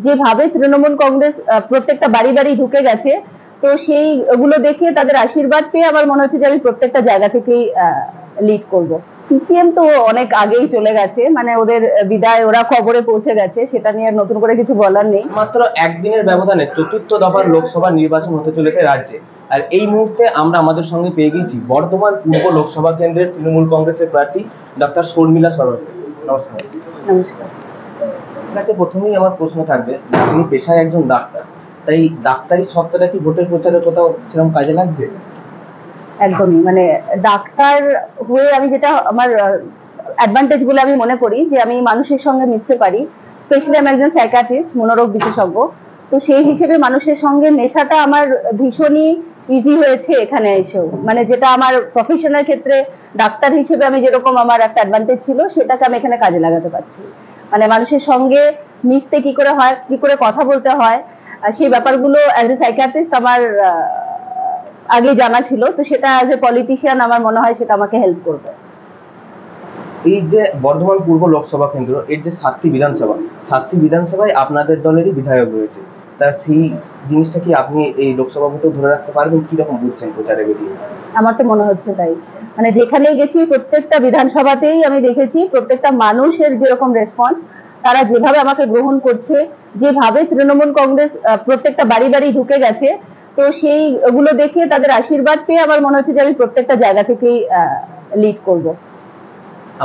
যেভাবে তৃণমূল কংগ্রেস প্রত্যেকটা বাড়ি বাড়ি ঢুকে গেছে, তো সেইগুলো দেখে তাদের আশীর্বাদ পেয়ে আমার মনে হচ্ছে যে আমি প্রত্যেকটা জায়গা থেকেই লিড করব। সিপিএম তো অনেক আগেই চলে গেছে, মানে ওদের বিদায় ওরা খবরে পৌঁছে গেছে, সেটা নিয়ে নতুন করে কিছু বলার নেই। মাত্র একদিনের ব্যবধানে চতুর্থ দফার লোকসভা নির্বাচন হতে চলেছে রাজ্যে, আর এই মুহূর্তে আমরা আমাদের সঙ্গে পেয়ে গেছি বর্ধমান পূর্ব লোকসভা কেন্দ্রের তৃণমূল কংগ্রেসের প্রার্থী ডক্টর শর্মিলা সরকার। নমস্কার। নমস্কার। কাছে প্রথমেই আমার প্রশ্ন থাকবে, আপনি পেশায় একজন ডাক্তার, তাই ডাক্তারি সত্তাটা কি ভোটের প্রচারের কোথাও সেরকম কাজে লাগছে? একদমই, মানে ডাক্তার হয়ে আমি যেটা আমার অ্যাডভান্টেজ বলে আমি মনে করি যে আমি মানুষের সঙ্গে মিশতে পারি। স্পেশালি আমি একজন সাইকিয়াট্রিস্ট, মনোরোগ বিশেষজ্ঞ। তো সেই হিসেবে মানুষের সঙ্গে মেশাটা আমার ভীষণই ইজি হয়েছে এখানে এসেও, মানে যেটা আমার প্রফেশনাল ক্ষেত্রে ডাক্তার হিসেবে আমি যেরকম আমার একটা অ্যাডভান্টেজ ছিল, সেটাকে আমি এখানে কাজে লাগাতে পারছি। মানে মানুষের সঙ্গে মিশতে কি করে হয়, কি করে কথা বলতে হয়, সেই ব্যাপারগুলো অ্যাজ এ সাইকিয়াট্রিস্ট আমার আগে জানা ছিল। তো সেটা অ্যাজ এ পলিটিশিয়ান আমার মনে হয় সেটা আমাকে হেল্প করবে। এই যে বর্ধমান পূর্ব লোকসভা কেন্দ্র, এর যে 7টি বিধানসভা, 7টি বিধানসভায় আপনাদের দলেরই বিধায়ক রয়েছে, তা সেই জিনিসটা কি আপনি এই লোকসভা ভোটেও ধরে রাখতে পারবেন? কিরকম বুঝছেন প্রচারে বেরিয়ে? আমার তো মনে হচ্ছে তাই। মানে যেখানেই গেছি প্রত্যেকটা বিধানসভাতেই আমি দেখেছি প্রত্যেকটা মানুষের যেরকম রেসপন্স, তারা যেভাবে আমাকে গ্রহণ করছে, যেভাবে তৃণমূল কংগ্রেস প্রত্যেকটা বাড়ি বাড়ি ঢুকে গেছে, তো সেইগুলো দেখে তাদের আশীর্বাদ পেয়ে আমার মনে হচ্ছে যে আমি প্রত্যেকটা জায়গা থেকেই লিড করব।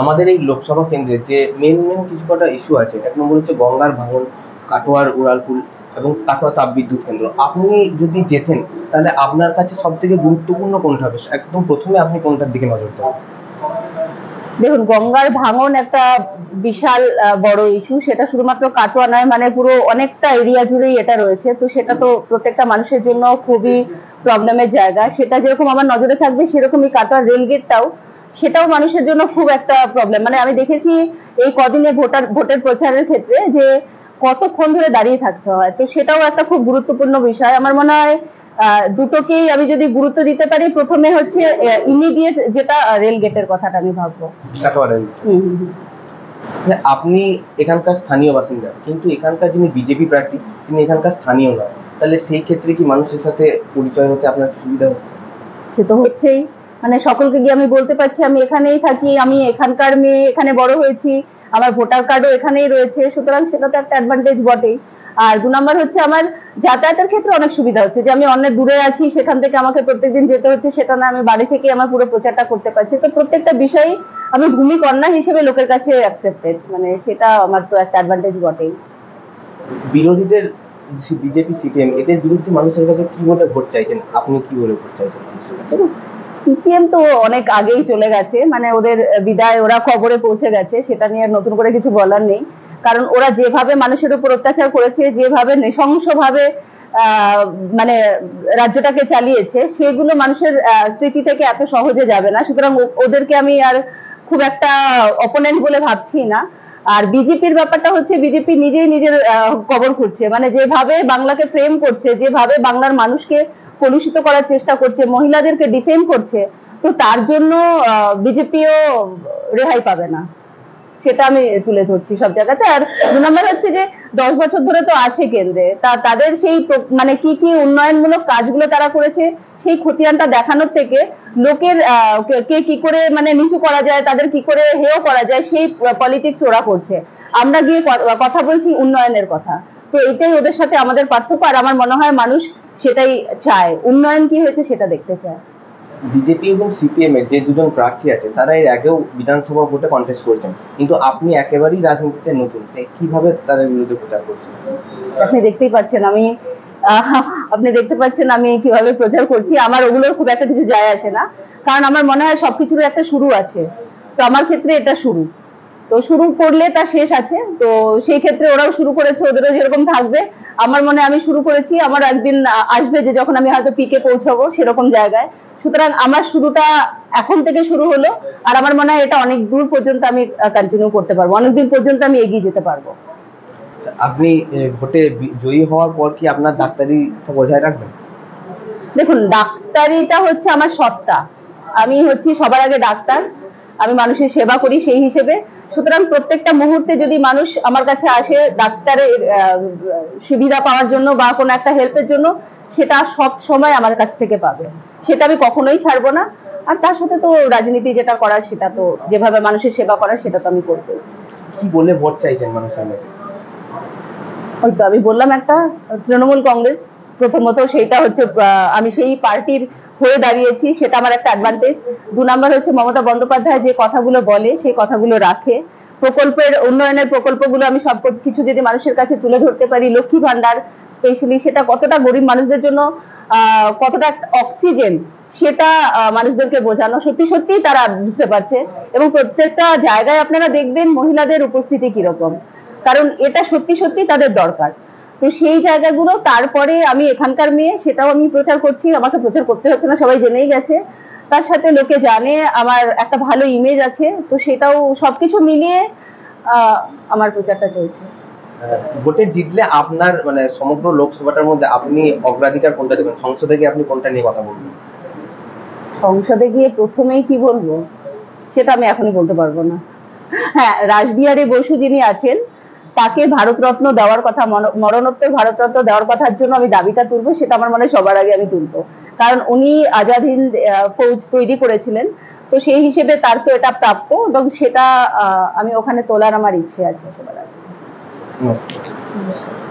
আমাদের এই লোকসভা কেন্দ্রে যে মেন কিছু কটা ইস্যু আছে, এক নম্বর হচ্ছে গঙ্গার ভাঙন, কাটোয়ার উড়ালপুল এবং কাটোয়া তাপবিদ্যুৎ কেন্দ্র। আপনি যদি যেতেন তাহলে আপনার কাছে সব থেকে গুরুত্বপূর্ণ কোনটা হবে? একদম প্রথমে আপনি কোনটার দিকে নজর দেবেন? দেখুন, গঙ্গার ভাঙন একটা বিশাল বড় ইস্যু। সেটা শুধুমাত্র কাটোয়া নয়, মানে পুরো অনেকটা এরিয়া জুড়েই এটা রয়েছে। তো সেটা তো প্রত্যেকটা মানুষের জন্য খুবই প্রবলেমের জায়গা। সেটা যেরকম আমার নজরে থাকবে, সেরকমই কাটোয়া রেলগেটটাও, সেটাও মানুষের জন্য খুব একটা প্রবলেম। মানে আমি দেখেছি এই কদিনে ভোটের প্রচারের ক্ষেত্রে যে কতক্ষণ ধরে দাঁড়িয়ে থাকতে হয়। তো সেটাও একটা খুব গুরুত্বপূর্ণ বিষয়। আমার মনে হয় দুটোকেই আমি যদি গুরুত্ব দিতে পারি, প্রথমে হচ্ছে ইমিডিয়েট যেটা রেল গেটের কথাটা আমি ভাববো। আপনি এখানকার স্থানীয় বাসিন্দা, কিন্তু এখানকার যিনি বিজেপি প্রার্থী তিনি এখানকার স্থানীয় নয়, তাহলে সেই ক্ষেত্রে কি মানুষের সাথে পরিচয় হতে আপনার সুবিধা হচ্ছে? সে তো হচ্ছেই, মানে সকলকে গিয়ে আমি বলতে পারছি আমি এখানেই থাকি, আমি এখানকার মেয়ে, এখানে বড় হয়েছি, আমার ভোটার কার্ডও এখানেই রয়েছে, সুতরাং সেটা তো একটা অ্যাডভান্টেজ বটেই। আর 2 নাম্বার হচ্ছে আমার যাতায়াতের ক্ষেত্রে অনেক সুবিধা হচ্ছে, যে আমি অনেক দূরে আছি, সেখান থেকে আমাকে প্রত্যেকদিন যেতে হচ্ছে, সেটা না, আমি বাড়ি থেকে আমার পুরো প্রচারটা করতে পারছি। তো প্রত্যেকটা বিষয় আমি ভূমিকন্যা হিসেবে লোকের কাছে অ্যাকসেপ্টেড, মানে সেটা আমার তো একটা অ্যাডভান্টেজ বটেই। বিরোধীদের বিজেপি সিপিএম এদের বিরুদ্ধে মানুষের কাছে কি বলে ভোট চাইছেন? আপনি কি বলে ভোট চাইছেন মানুষের কাছে? সিপিএম তো অনেক আগেই চলে গেছে, মানে ওদের বিদায় ওরা খবরে পৌঁছে গেছে, সেটা নিয়ে নতুন করে কিছু বলার নেই। কারণ ওরা যেভাবে মানুষের উপর অত্যাচার করেছে, যেভাবে নৃশংসভাবে মানে রাজ্যটাকে চালিয়েছে, সেগুলো মানুষের স্মৃতি থেকে এত সহজে যাবে না। সুতরাং ওদেরকে আমি আর খুব একটা অপোনেন্ট বলে ভাবছি না। আর বিজেপির ব্যাপারটা হচ্ছে, বিজেপি নিজেই নিজের কবর খুঁড়ছে, মানে যেভাবে বাংলাকে ফ্রেম করছে, যেভাবে বাংলার মানুষকে কলুষিত করার চেষ্টা করছে, মহিলাদেরকে ডিফেম করছে, তো তার জন্য বিজেপিও রেহাই পাবে না, সেটা আমি তুলে ধরছি সব জায়গাতে। আর 2 নম্বর হচ্ছে যে 10 বছর ধরে তো আছে কেন্দ্রে, তাদের সেই মানে কি কি উন্নয়নমূলক কাজগুলো তারা করেছে, সেই খতিয়ানটা দেখানোর থেকে লোকের কে কি করে মানে নিচু করা যায়, তাদের কি করে হেয় করা যায়, সেই পলিটিক্স ওরা করছে। আমরা গিয়ে কথা বলছি উন্নয়নের কথা। তো এটাই ওদের সাথে আমাদের পার্থক্য। আর আমার মনে হয় মানুষ সেটাই চায়, উন্নয়ন কি হয়েছে সেটা দেখতে চায়। বিজেপি এবং সিপিএম এর যে দুজন প্রার্থী আছে তারা এর আগেও বিধানসভা ভোটে কন্টেস্ট করেছেন, কিন্তু আপনি একেবারেই রাজনীতিতে নতুন, কিভাবে তাদের বিরুদ্ধে প্রচার করছেন? আপনি দেখতেই পাচ্ছেন আমি আপনি দেখতে পাচ্ছেন আমি কিভাবে প্রচার করছি। আমার ওগুলোর খুব একটা কিছু যায় আসে না, কারণ আমার মনে হয় সবকিছুর একটা শুরু আছে। তো আমার ক্ষেত্রে এটা শুরু, তো শুরু করলে তার শেষ আছে। তো সেই ক্ষেত্রে ওরাও শুরু করেছে, ওদেরও যেরকম থাকবে। আমার মনে আমি শুরু করেছি, আমার একদিন আসবে যে যখন আমি হয়তো পিকে পৌঁছাবো সেরকম জায়গায়। সুতরাং আমার শুরুটা এখন থেকে শুরু হলো, আর আমার মনে হয় এটা অনেক দূর পর্যন্ত আমি কন্টিনিউ করতে পারবো, অনেকদিন পর্যন্ত আমি এগিয়ে যেতে পারবো। আপনি ভোটে জয়ী হওয়ার পর কি আপনার ডাক্তারিটা বজায় রাখবেন? দেখুন, ডাক্তারিটা হচ্ছে আমার সত্তা, আমি হচ্ছি সবার আগে ডাক্তার, আমি মানুষের সেবা করি সেই হিসেবে। সুতরাং প্রত্যেকটা মুহূর্তে যদি মানুষ আমার কাছে আসে ডাক্তারের সুবিধা পাওয়ার জন্য বা কোনো একটা হেল্পের জন্য, সেটা সব সময় আমার কাছ থেকে পাবে, সেটা আমি কখনোই ছাড়বো না। আর তার সাথে তো রাজনীতি যেটা করার, সেটা তো যেভাবে মানুষের সেবা করার, সেটা তো আমি করবো। কি বলে ভোট চাইছেন মানুষের কাছে? ওই তো আমি বললাম, একটা তৃণমূল কংগ্রেস প্রথমত, সেটা হচ্ছে আমি সেই পার্টির হয়ে দাঁড়িয়েছি, সেটা আমার একটা অ্যাডভান্টেজ। 2 নাম্বার হচ্ছে মমতা বন্দ্যোপাধ্যায় যে কথাগুলো বলে সেই কথাগুলো রাখে, প্রকল্পের উন্নয়নের প্রকল্পগুলো আমি সব কিছু যদি মানুষের কাছে তুলে ধরতে পারি, লক্ষ্মী ভান্ডার স্পেশালি সেটা কতটা গরিব মানুষদের জন্য কতটা অক্সিজেন, সেটা মানুষদেরকে বোঝানো, সত্যি সত্যি তারা বুঝতে পারছে। এবং প্রত্যেকটা জায়গায় আপনারা দেখবেন মহিলাদের উপস্থিতি কিরকম, কারণ এটা সত্যি সত্যি তাদের দরকার। তো সেই জায়গাগুলো, তারপরে আমি এখানকার মেয়ে, সেটাও আমি প্রচার করছি, আমাকে প্রচার করতে হচ্ছে না, সবাই জেনেই গেছে। তার সাথে লোকে জানে আমার একটা ভালো ইমেজ আছে, তো সেটাও সবকিছু মিলিয়ে আমার প্রচারটা চলছে। ভোটে জিতলে আপনার মানে সমগ্র লোকসভাটার মধ্যে আপনি অগ্রাধিকার কোনটা দেবেন? সংসদে গিয়ে আপনি কোনটা নিয়ে কথা বলবেন? সংসদে গিয়ে প্রথমেই কি বলবো সেটা আমি এখনই বলতে পারবো না। হ্যাঁ, রাসবিহারী বসু যিনি আছেন, তাকে ভারতরত্ন দেওয়ার কথা, মরণোত্তর ভারতরত্ন দেওয়ার কথার জন্য আমি দাবিটা তুলবো, সেটা আমার মনে হয় সবার আগে আমি তুলবো। কারণ উনি আজাদ হিন্দ ফৌজ তৈরি করেছিলেন, তো সেই হিসেবে তার তো এটা প্রাপ্য, এবং সেটা আমি ওখানে তোলার আমার ইচ্ছে আছে সবার আগে। নমস্কার।